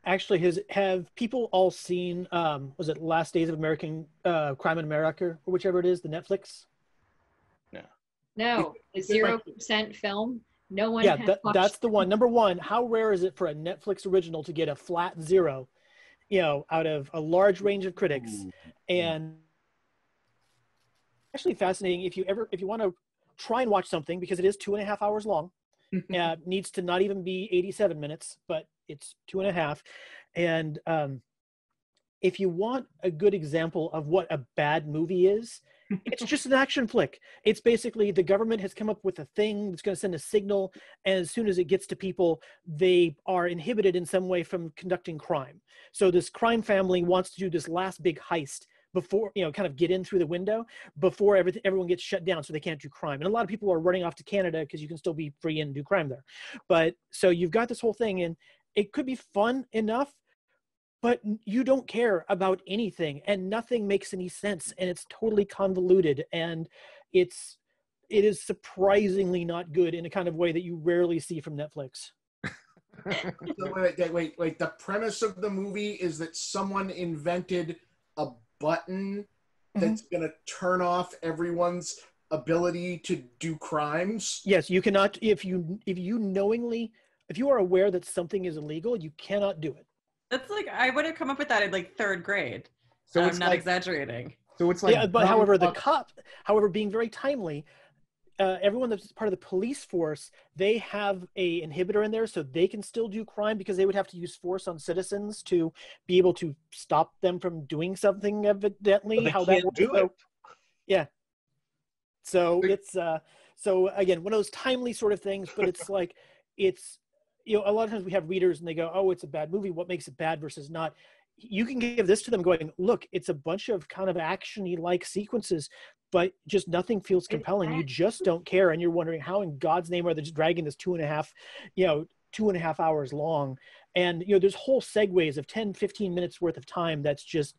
Actually, have people all seen, was it Last Days of American Crime in America, or whichever it is, the Netflix? No, the 0% film. No one Yeah, has watched that's the one. Number one, how rare is it for a Netflix original to get a flat 0, out of a large range of critics? Ooh. And actually fascinating if you want to try and watch something, because it is 2.5 hours long. Needs to not even be 87 minutes, but it's 2.5. And if you want a good example of what a bad movie is, it's just an action flick. It's basically the government has come up with a thing that's going to send a signal, and as soon as it gets to people, they are inhibited in some way from conducting crime. So this crime family wants to do this last big heist before, kind of get in through the window before everyone gets shut down, so they can't do crime. And a lot of people are running off to Canada because you can still be free and do crime there. But so you've got this whole thing, and it could be fun enough, but you don't care about anything, and nothing makes any sense, and it's totally convoluted, and it is surprisingly not good in a kind of way that you rarely see from Netflix. Wait. The premise of the movie is that someone invented a button that's going to turn off everyone's ability to do crimes. Yes, you cannot, if you are aware that something is illegal, you cannot do it. That's like, I would have come up with that in like 3rd grade. So I'm not exaggerating. So it's like, yeah, but however, being very timely, everyone that's part of the police force, they have a inhibitor in there, so they can still do crime, because they would have to use force on citizens to be able to stop them from doing something, evidently. How that do it. Yeah. So it's so again, one of those timely sort of things, but it's like, it's, a lot of times we have readers and they go, oh, it's a bad movie, what makes it bad versus not? You can give this to them going, look, it's a bunch of kind of action-y like sequences, but just nothing feels compelling. You just don't care, and you're wondering how in God's name are they just dragging this 2.5 hours long. And there's whole segues of 10-15 minutes worth of time that's just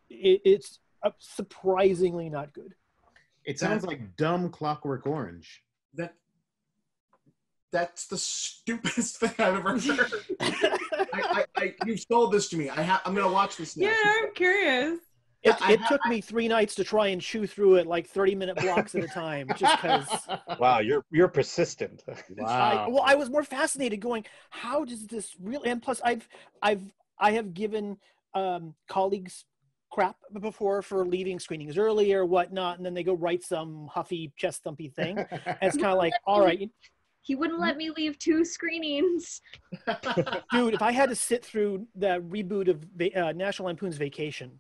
it's surprisingly not good. It sounds like dumb Clockwork Orange. That's the stupidest thing I've ever heard. You've sold this to me. I'm going to watch this now. Yeah, I'm curious. It took me 3 nights to try and chew through it like 30-minute blocks at a time, just because. Wow, you're persistent. Wow. I was more fascinated, going, how does this really? And plus, I have given colleagues crap before for leaving screenings early or whatnot, and then they go write some huffy chest thumpy thing. And it's kind of like, all right. He wouldn't let me leave 2 screenings. Dude, if I had to sit through the reboot of National Lampoon's Vacation,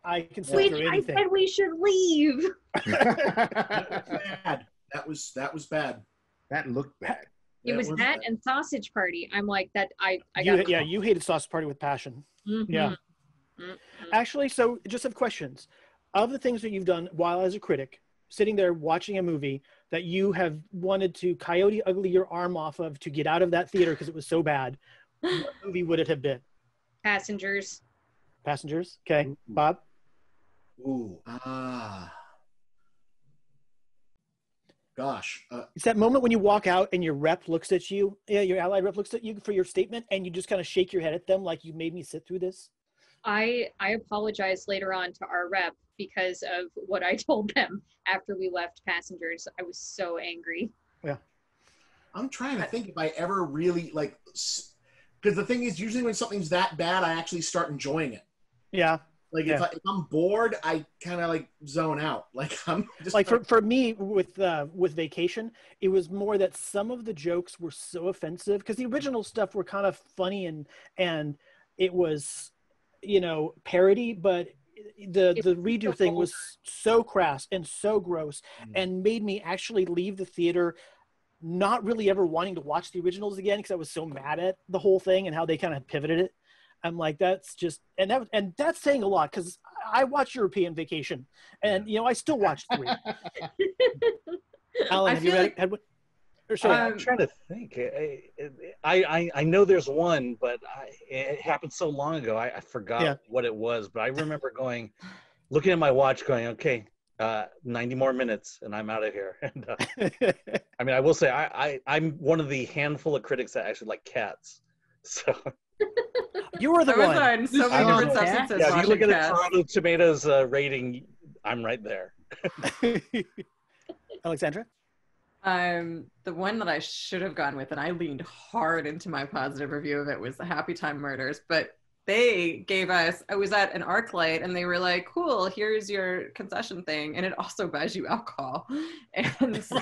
I can sit through anything. I said we should leave. Bad. That was bad. That looked bad. It was that bad. And Sausage Party. I'm like that. You hated Sausage Party with passion. Mm-hmm. Yeah. Mm-hmm. Actually, so just have questions. Of the things that you've done while as a critic, sitting there watching a movie that you have wanted to Coyote Ugly your arm off of to get out of that theater because it was so bad, what movie would it have been? Passengers. Passengers? Okay. Ooh. Bob? Ooh. Gosh. It's that moment when you walk out and your rep looks at you, your allied rep looks at you for your statement, and you just kind of shake your head at them like, you made me sit through this? I apologized later on to our rep because of what I told them after we left Passengers. I was so angry. Yeah. I'm trying to think if I ever really, because the thing is, usually when something's that bad, I actually start enjoying it. Yeah. Like if I'm bored, I kind of like zone out. Like I'm just like for me with Vacation, it was more that some of the jokes were so offensive, because the original stuff were kind of funny and it was, parody, but the redo thing was so crass and so gross and made me actually leave the theater not really ever wanting to watch the originals again, because I was so mad at the whole thing and how they kind of pivoted it. I'm like, that's just, and that's saying a lot, because I watched European Vacation, and I still watched 3. Alan, have you read? I'm trying to think. I know there's one, but it happened so long ago. I forgot what it was. But I remember looking at my watch, going, okay, 90 more minutes and I'm out of here. And, I mean, I will say I'm one of the handful of critics that actually like cats. So you were the one. On so many different substances. Yeah, if you look at cats. the Toronto Tomatoes rating, I'm right there. Alexandra? The one that I should have gone with, and I leaned hard into my positive review of it, was the Happy Time Murders. But they gave us, I was at an ArcLight and they were like, cool, here's your concession thing. And it also buys you alcohol. And so,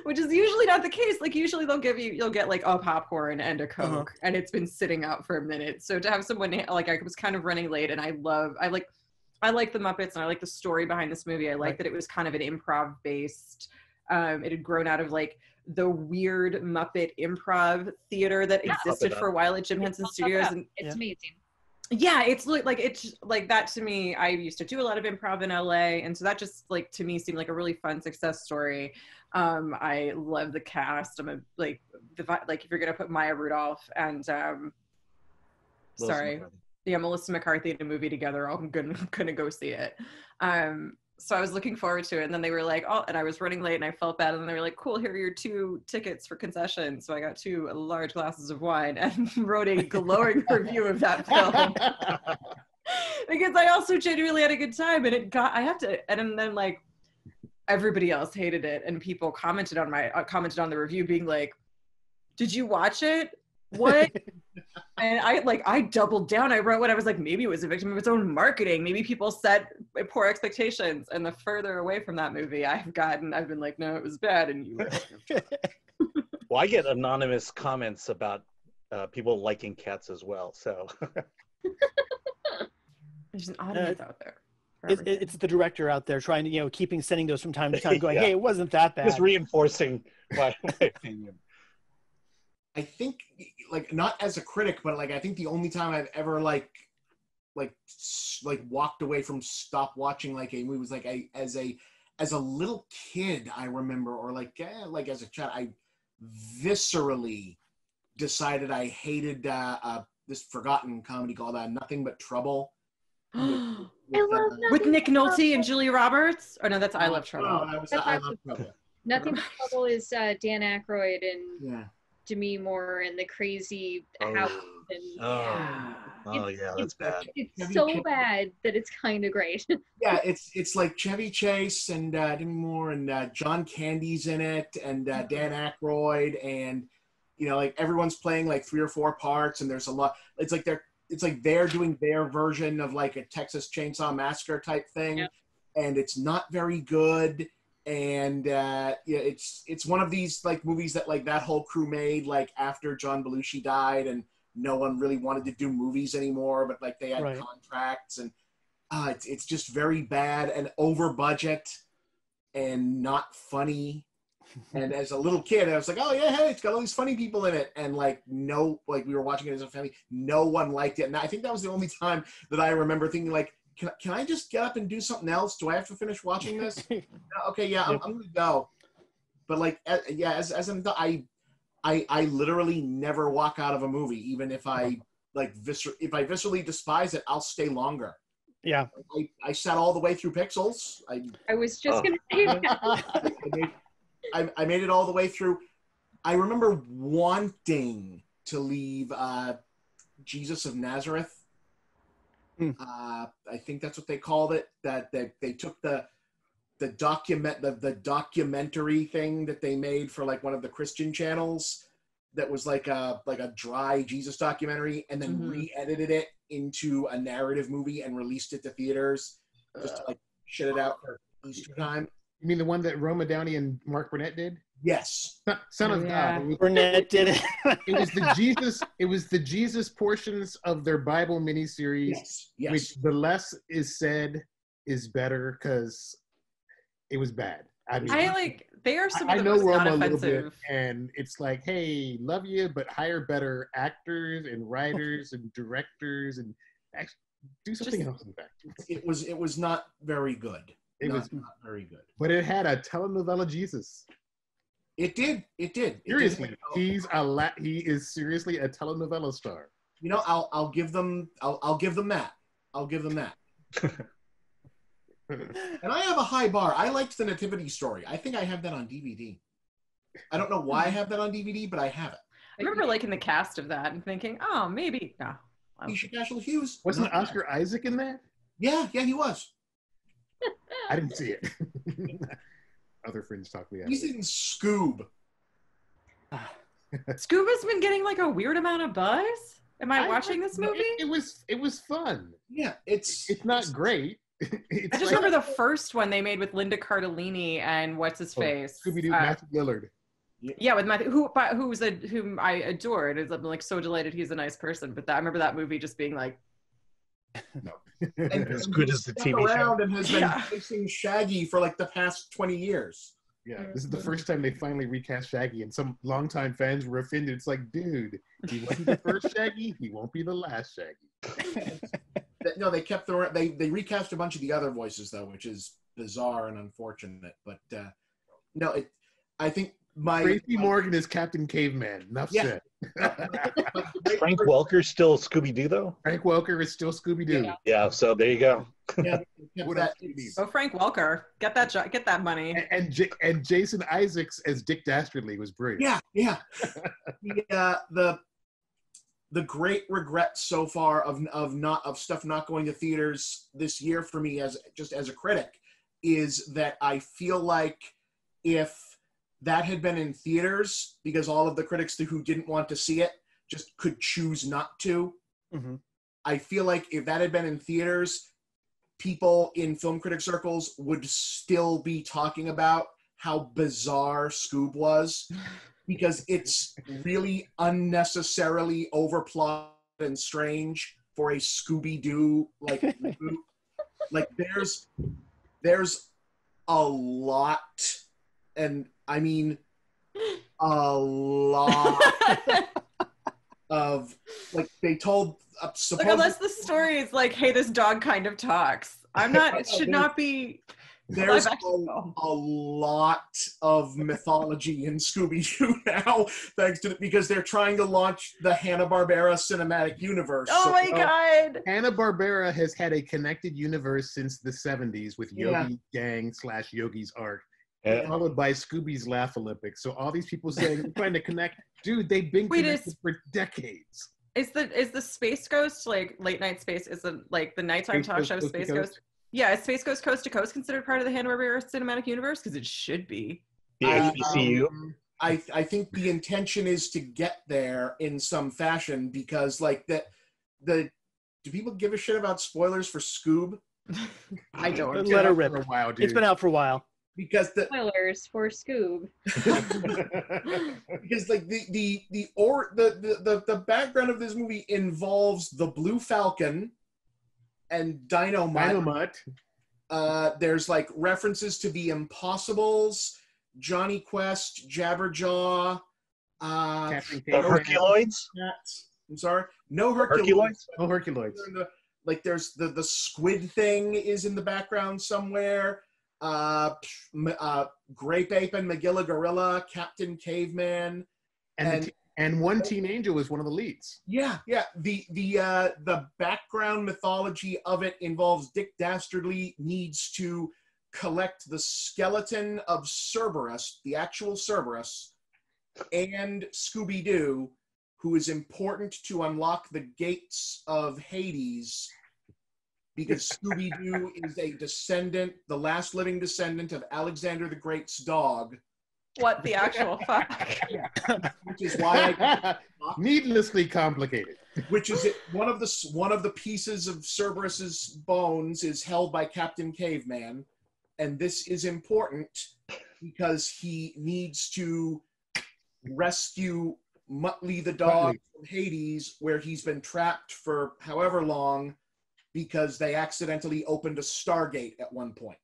which is usually not the case. Like usually you'll get like a popcorn and a Coke and it's been sitting out for a minute. So to have someone, like I was kind of running late and I like the Muppets and I like the story behind this movie. I like that it was kind of an improv based, it had grown out of like the weird Muppet improv theater that existed for a while at Jim Henson Studios. And it's amazing. Yeah, it's like that to me. I used to do a lot of improv in LA, and so that just like to me seemed like a really fun success story. I love the cast. I'm if you're gonna put Maya Rudolph and Melissa McCarthy in a movie together, I'm gonna go see it. So I was looking forward to it, and then they were like, oh, and I was running late and I felt bad, and then they were like, cool, here are your 2 tickets for concession. So I got 2 large glasses of wine and wrote a glowing review of that film. Because I also genuinely had a good time, and then like everybody else hated it, and people commented on the review being like, did you watch it? What? And I doubled down. I wrote what I was like, maybe it was a victim of its own marketing. Maybe people set poor expectations. And the further away from that movie I've been like, no, it was bad. And you were Well, I get anonymous comments about people liking cats as well. So there's an audience out there. It's the director out there trying to, sending those from time to time going, hey, it wasn't that bad. Just reinforcing my opinion. I think, like, not as a critic, but like I think the only time I've ever like walked away from stop watching like a movie was like as a little kid, I remember, or like as a child, I viscerally decided I hated this forgotten comedy called Nothing But Trouble. With Nick Nolte and Julia Roberts? Or no, that's I Love Trouble. No, I Love Trouble. Nothing But Trouble is Dan Aykroyd and Demi Moore and the crazy house. That's bad. It's so bad that it's kind of great. Yeah, it's like Chevy Chase and Demi Moore and John Candy's in it and Dan Aykroyd, and like everyone's playing like 3 or 4 parts, and there's a lot. It's like they're doing their version of like a Texas Chainsaw Massacre type thing, and it's not very good. And it's one of these like movies that like that whole crew made like after John Belushi died, and no one really wanted to do movies anymore, but like they had contracts, and it's just very bad and over budget and not funny. And as a little kid, I was like, oh yeah, hey, it's got all these funny people in it, and like we were watching it as a family, no one liked it. And I think that was the only time that I remember thinking like, Can I just get up and do something else? Do I have to finish watching this? Okay, yeah, I'm gonna go. But like, as an adult, I literally never walk out of a movie, even if I like if I viscerally despise it, I'll stay longer. Yeah, I sat all the way through Pixels. I was just gonna say that. I made it all the way through. I remember wanting to leave Jesus of Nazareth. I think that's what they called it. That they took the documentary thing that they made for like one of the Christian channels that was like a dry Jesus documentary, and then re-edited it into a narrative movie and released it to theaters just to like shit it out for Easter time. You mean the one that Roma Downey and Mark Burnett did? Yes. Son of God. Burnett did it. It was the Jesus portions of their Bible miniseries, which the less is said is better because it was bad. I mean, they are some of the most Roma non-offensive. A little bit, and it's like, hey, love you, but hire better actors and writers and directors and actually do something else in fact. It was not very good. It was not very good. But it had a telenovela Jesus. It did. Seriously, he is seriously a telenovela star. I'll give them that. And I have a high bar. I liked the Nativity Story. I think I have that on DVD. I don't know why I have that on DVD, but I have it. I remember liking the cast of that and thinking, oh, maybe. No. Keisha Cashel Hughes. Wasn't Oscar Isaac in that? Yeah, he was. I didn't see it. Other friends talk me out. He's in Scoob. Scoob has been getting like a weird amount of buzz. Am I watching this movie? It was fun. Yeah, it's not great. I just remember the first one they made with Linda Cardellini and what's his face? Scooby-Doo, Matthew Lillard. Yeah, with Matthew, whom I adored. I'm like so delighted he's a nice person. But I remember that movie just being like, no, as good as the TV show. And has been chasing Shaggy for like the past 20 years. Yeah, this is the first time they finally recast Shaggy, and some longtime fans were offended. It's like, dude, he wasn't the first Shaggy. He won't be the last Shaggy. No, they kept they recast a bunch of the other voices though, which is bizarre and unfortunate. But no, I think Tracy Morgan is Captain Caveman. Enough said. Frank Welker's still Scooby-Doo though? Frank Welker is still Scooby-Doo. Yeah, so there you go. Oh, Frank Welker, get that money. And Jason Isaacs as Dick Dastardly was brilliant. Yeah. The great regret so far of stuff not going to theaters this year for me as a critic is that I feel like if that had been in theaters, because all of the critics who didn't want to see it just could choose not to. Mm-hmm. I feel like if that had been in theaters, people in film critic circles would still be talking about how bizarre Scoob was, because it's really unnecessarily overplotted and strange for a Scooby-Doo like reboot. Like there's a lot, and I mean a lot of, like, they told like, unless the story is like, hey, this dog kind of talks. It should not be. There's a lot of mythology in Scooby-Doo now, thanks to because they're trying to launch the Hanna-Barbera cinematic universe. Oh my God! Hanna-Barbera has had a connected universe since the 70s with Yogi Gang / Yogi's Ark, followed by Scooby's Laugh Olympics. So all these people saying they're trying to connect, dude, they've been connected for decades. Is the Space Ghost, like late night space? Is it like the nighttime talk show Space Ghost? Yeah, is Space Ghost Coast to Coast considered part of the Hanna-Barbera cinematic universe? Because it should be. The HBCU. I think the intention is to get there in some fashion, because like do people give a shit about spoilers for Scoob? I don't. Let her rip. For a while, dude. It's been out for a while. Because spoilers for Scoob. Because like the background of this movie involves the Blue Falcon and Dynamite. There's like references to the Impossibles, Johnny Quest, Jabberjaw, the Herculoids. I'm sorry, no Herculoids. No Herculoids. Like there's the squid thing is in the background somewhere. Grape Ape and Magilla Gorilla, Captain Caveman, and One Teen Angel is one of the leads. Yeah. The background mythology of it involves Dick Dastardly needs to collect the skeleton of Cerberus, the actual Cerberus, and Scooby-Doo, who is important to unlock the gates of Hades, because Scooby-Doo is a descendant, the last living descendant of Alexander the Great's dog. What the actual fuck? Which is why needlessly complicated. Which is it? One of the pieces of Cerberus's bones is held by Captain Caveman, and this is important because he needs to rescue Muttley the dog from Hades, where he's been trapped for however long, because they accidentally opened a Stargate at one point.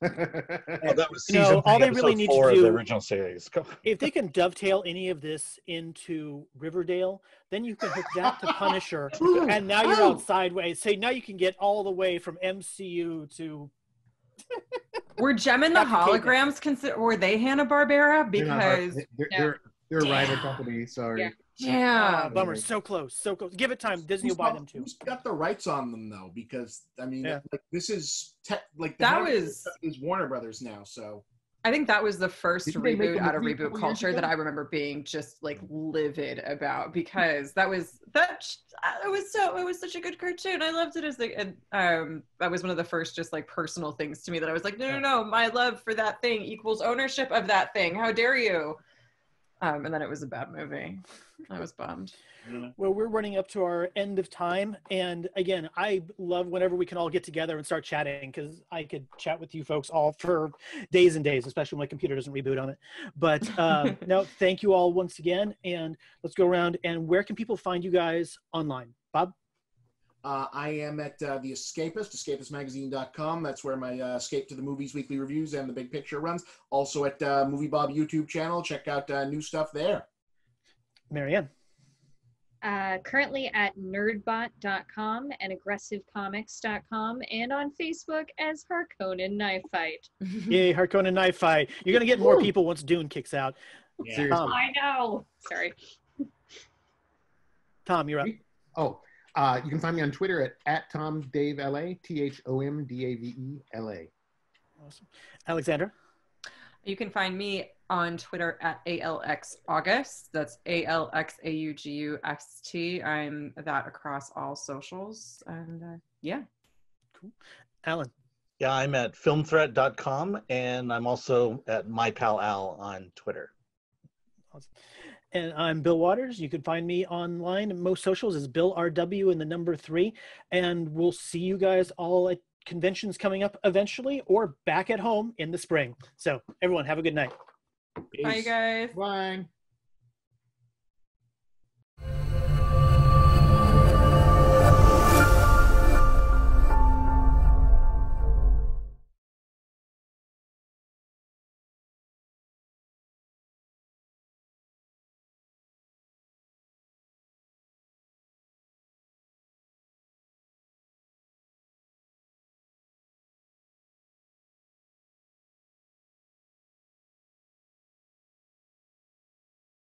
That was season all they really need to do of the original series. If they can dovetail any of this into Riverdale, then you can hook that to Punisher, and now you're out sideways. So now you can get all the way from MCU to. Were Gem and the Holograms were they Hanna-Barbera? Because they're a rival company. Sorry. Yeah. Yeah. Bummer. So close. So close. Give it time. Disney will buy them too. Who's got the rights on them though? Because I mean, like this is like that was is Warner Brothers now. So I think that was the first reboot out of movie a reboot couple culture years that ago? I remember being just like livid about, because it was such a good cartoon. I loved it as that was one of the first just like personal things to me that I was like, no, my love for that thing equals ownership of that thing. How dare you? And then it was a bad movie. I was bummed. Well, we're running up to our end of time. And again, I love whenever we can all get together and start chatting, because I could chat with you folks all for days and days, especially when my computer doesn't reboot on it. But no, thank you all once again. And let's go around. And where can people find you guys online? Bob? I am at The Escapist, escapistmagazine.com. That's where my Escape to the Movies weekly reviews and the Big Picture runs. Also at Movie Bob YouTube channel. Check out new stuff there. Marianne? Currently at nerdbot.com and aggressivecomics.com, and on Facebook as Harkonnen Knife Fight. Yay, Harkonnen Knife Fight. You're going to get more people once Dune kicks out. Yeah. I know. Sorry. Tom, you're up. Oh, you can find me on Twitter at TomDaveLA, ThomDavela. Awesome. Alexandra? You can find me on Twitter at ALXAugust. That's ALXAUGUST. I'm that across all socials. And yeah. Cool. Alan? Yeah, I'm at FilmThreat.com, and I'm also at MyPalAl on Twitter. Awesome. And I'm Bill Waters. You can find me online. Most socials is Bill RW and the number 3. And we'll see you guys all at conventions coming up eventually, or back at home in the spring. So everyone have a good night. Bye, guys. Bye.